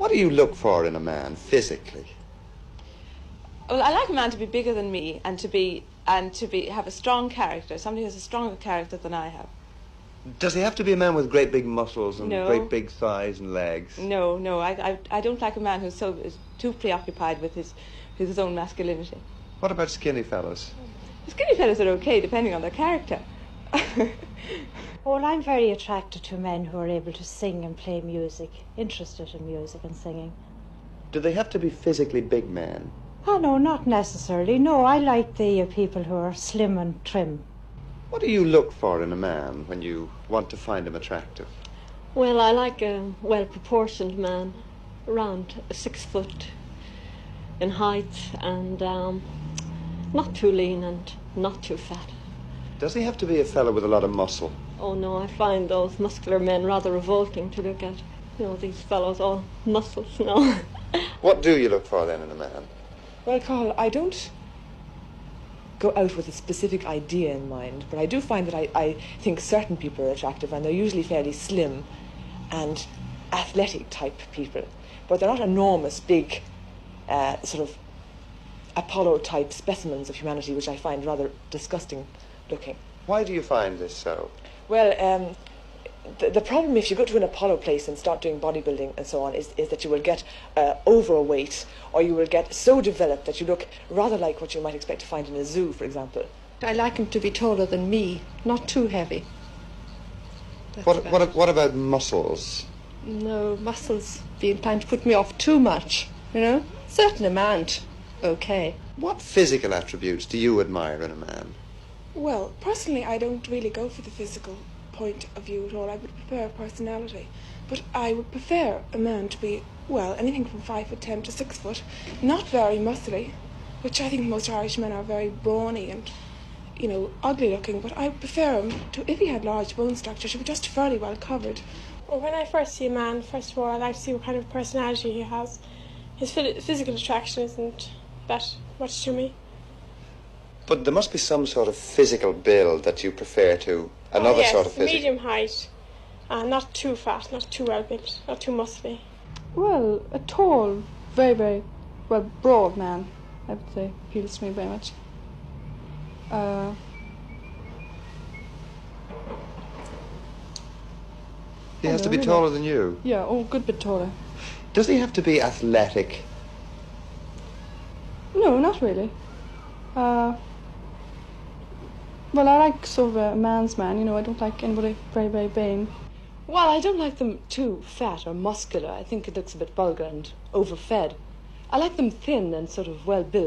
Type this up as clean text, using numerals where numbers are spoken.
What do you look for in a man, physically? Well, I like a man to be bigger than me and have a strong character, somebody who has a stronger character than I have. Does he have to be a man with great big muscles and No. great big thighs and legs? No, I don't like a man who's too preoccupied with his own masculinity. What about skinny fellas? Skinny fellas are okay, depending on their character. Well, I'm very attracted to men who are able to sing and play music, interested in music and singing. Do they have to be physically big men? Oh, no, not necessarily. No, I like the people who are slim and trim. What do you look for in a man when you want to find him attractive? Well, I like a well-proportioned man, around 6 foot in height, and not too lean and not too fat. Does he have to be a fellow with a lot of muscle? Oh no, I find those muscular men rather revolting to look at. You know, these fellows all muscles, no. What do you look for then in a man? Well, Carl, I don't go out with a specific idea in mind, but I do find that I think certain people are attractive, and they're usually fairly slim and athletic type people. But they're not enormous, big, sort of Apollo type specimens of humanity, which I find rather disgusting looking. Why do you find this so? Well, the problem if you go to an Apollo place and start doing bodybuilding and so on is that you will get overweight, or you will get so developed that you look rather like what you might expect to find in a zoo, for example. I like him to be taller than me, not too heavy. What about muscles? No, muscles be inclined to put me off too much, you know? Certain amount, okay. What physical attributes do you admire in a man? Well, personally, I don't really go for the physical point of view at all. I would prefer personality. But I would prefer a man to be, well, anything from 5'10" to 6 foot, not very muscly, which I think most Irish men are very brawny and, you know, ugly looking, but I would prefer him to, if he had large bone structure, to be just fairly well covered. Well, when I first see a man, first of all, I like to see what kind of personality he has. His physical attraction isn't that much to me. But there must be some sort of physical build that you prefer to another yes, sort of physical. Medium height, not too fat, not too well built, not too muscly. Well, a tall, very, very, well, broad man, I would say, appeals to me very much. He has to be taller than you? Yeah, a good bit taller. Does he have to be athletic? No, not really. Well, I like sort of a man's man, you know, I don't like anybody very, very vain. Well, I don't like them too fat or muscular. I think it looks a bit vulgar and overfed. I like them thin and sort of well built.